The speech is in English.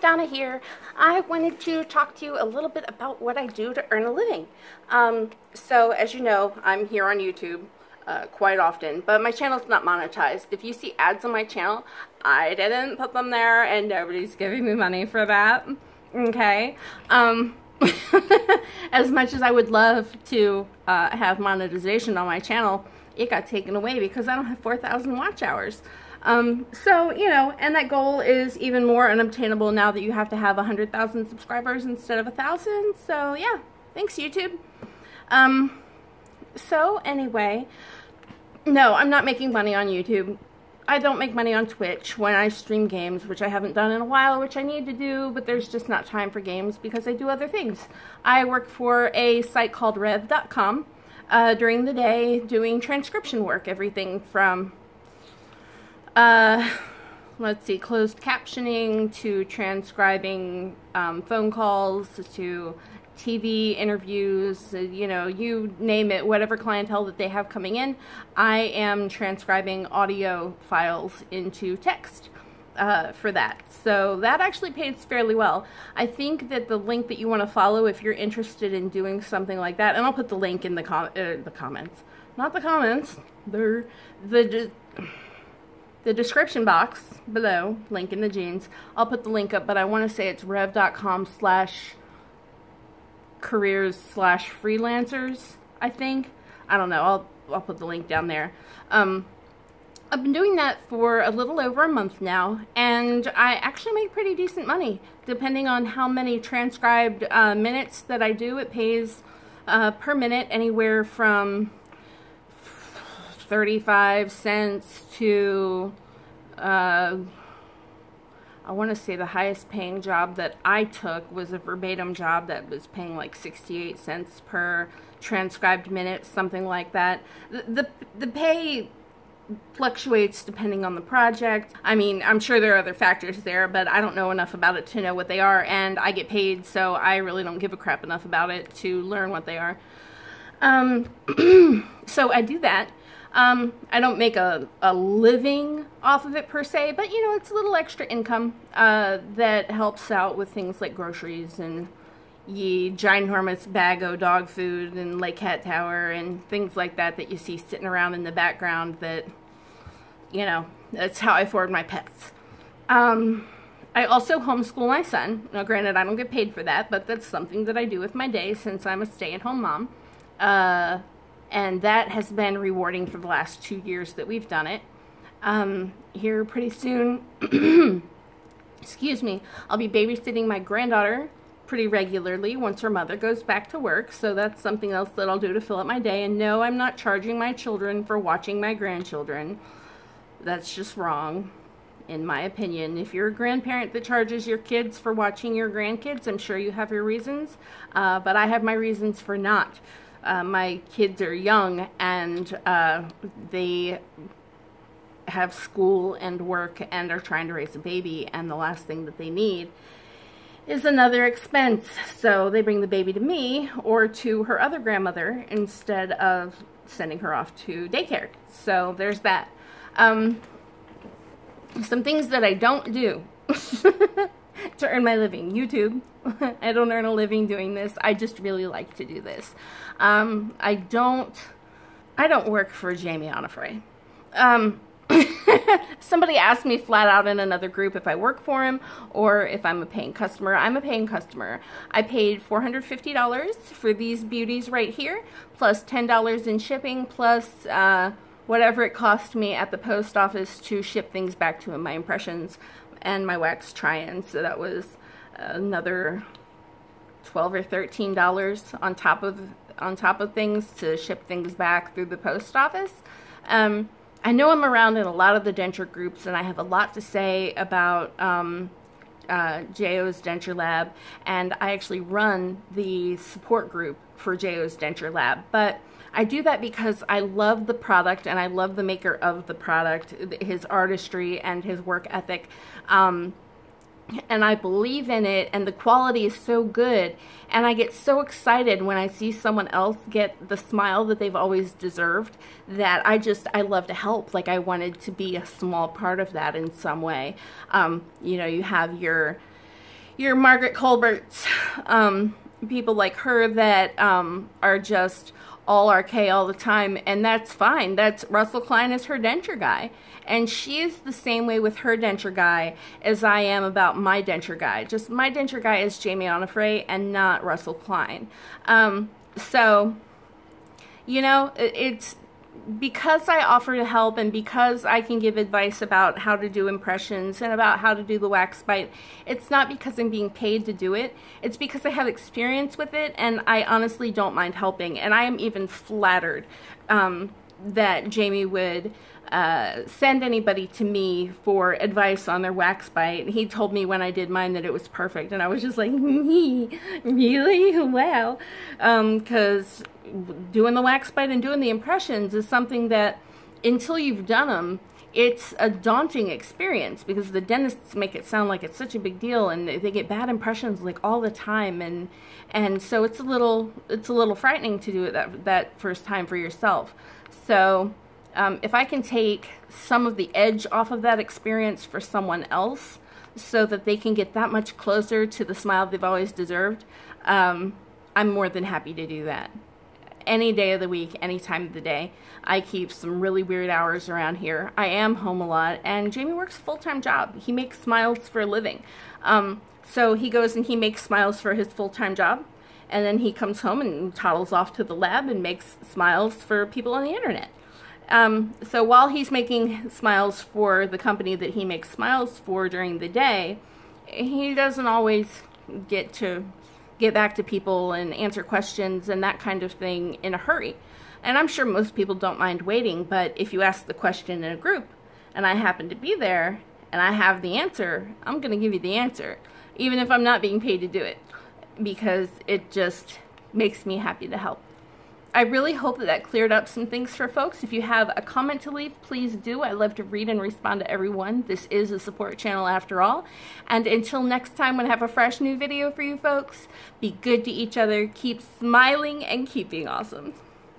Donna here. I wanted to talk to you a little bit about what I do to earn a living. So as you know, I'm here on YouTube quite often, but my channel's not monetized. If you see ads on my channel, I didn't put them there and nobody's giving me money for that. Okay. As much as I would love to have monetization on my channel, it got taken away because I don't have 4,000 watch hours. So, you know, and that goal is even more unobtainable now that you have to have 100,000 subscribers instead of 1,000. So, yeah, thanks, YouTube. So, anyway, no, I'm not making money on YouTube. I don't make money on Twitch when I stream games, which I haven't done in a while, which I need to do, but there's just not time for games because I do other things. I work for a site called rev.com during the day doing transcription work, everything from let's see, closed captioning to transcribing phone calls to TV interviews, you know, you name it, whatever clientele that they have coming in, I am transcribing audio files into text for that. So that actually pays fairly well. I think that the link that you want to follow if you're interested in doing something like that, and I'll put the link in the comments, not the comments, the description box below, link in the jeans. I'll put the link up, but I want to say it's rev.com/careers/freelancers, I think. I don't know. I'll put the link down there. I've been doing that for a little over a month now, and I actually make pretty decent money. Depending on how many transcribed minutes that I do, it pays per minute anywhere from 35 cents to I want to say the highest paying job that I took was a verbatim job that was paying like 68 cents per transcribed minute, something like that. The pay fluctuates depending on the project. I mean, I'm sure there are other factors there, but I don't know enough about it to know what they are, and I get paid, so I really don't give a crap enough about it to learn what they are. So I do that. I don't make a living off of it per se, but you know, it's a little extra income that helps out with things like groceries and ye ginormous bag o' dog food and Lake Cat Tower and things like that that you see sitting around in the background that, you know, that's how I afford my pets. I also homeschool my son. Now, granted, I don't get paid for that, but that's something that I do with my day since I'm a stay-at-home mom. And that has been rewarding for the last 2 years that we've done it. Here pretty soon, excuse me, I'll be babysitting my granddaughter pretty regularly once her mother goes back to work. So that's something else that I'll do to fill up my day. And no, I'm not charging my children for watching my grandchildren. That's just wrong, in my opinion. If you're a grandparent that charges your kids for watching your grandkids, I'm sure you have your reasons. But I have my reasons for not. My kids are young and they have school and work and are trying to raise a baby, and the last thing that they need is another expense. So they bring the baby to me or to her other grandmother instead of sending her off to daycare. So there's that. Some things that I don't do to earn my living. YouTube. I don't earn a living doing this. I just really like to do this. I don't work for Jamie Onifray. Somebody asked me flat out in another group if I work for him or if I'm a paying customer. I'm a paying customer. I paid $450 for these beauties right here, plus $10 in shipping, plus whatever it cost me at the post office to ship things back to him, my impressions and my wax try-ins. So that was another $12 or $13 on top of things to ship things back through the post office. I know I'm around in a lot of the denture groups, and I have a lot to say about JO's Denture Lab, and I actually run the support group for JO's Denture Lab. But I do that because I love the product and I love the maker of the product, his artistry and his work ethic. And I believe in it, and the quality is so good, and I get so excited when I see someone else get the smile that they've always deserved, that I love to help. Like, I wanted to be a small part of that in some way. You know, you have your your Margaret Colberts, people like her that are just all RK all the time, and that's fine. That's Russell Klein is her denture guy, and she is the same way with her denture guy as I am about my denture guy. Just my denture guy is Jamie Onifray and not Russell Klein. So, you know, it's because I offer to help and because I can give advice about how to do impressions and about how to do the wax bite. It's not because I'm being paid to do it. It's because I have experience with it, and I honestly don't mind helping. And I am even flattered that Jamie would send anybody to me for advice on their wax bite. He told me when I did mine that it was perfect, and I was just like, really? Wow. Because doing the wax bite and doing the impressions is something that, until you've done them, it's a daunting experience, because the dentists make it sound like it's such a big deal, and they get bad impressions like all the time, and so it's a little frightening to do it that first time for yourself. So if I can take some of the edge off of that experience for someone else so that they can get that much closer to the smile they've always deserved, I'm more than happy to do that. Any day of the week, any time of the day. I keep some really weird hours around here. I am home a lot, and Jamie works a full-time job. He makes smiles for a living. So he goes and he makes smiles for his full-time job, and then he comes home and toddles off to the lab and makes smiles for people on the internet. So while he's making smiles for the company that he makes smiles for during the day, he doesn't always get back to people and answer questions and that kind of thing in a hurry. And I'm sure most people don't mind waiting, but if you ask the question in a group and I happen to be there and I have the answer, I'm going to give you the answer, even if I'm not being paid to do it, because it just makes me happy to help. I really hope that cleared up some things for folks. If you have a comment to leave, please do. I love to read and respond to everyone. This is a support channel after all. And until next time when I have a fresh new video for you folks, be good to each other, keep smiling, and keep being awesome.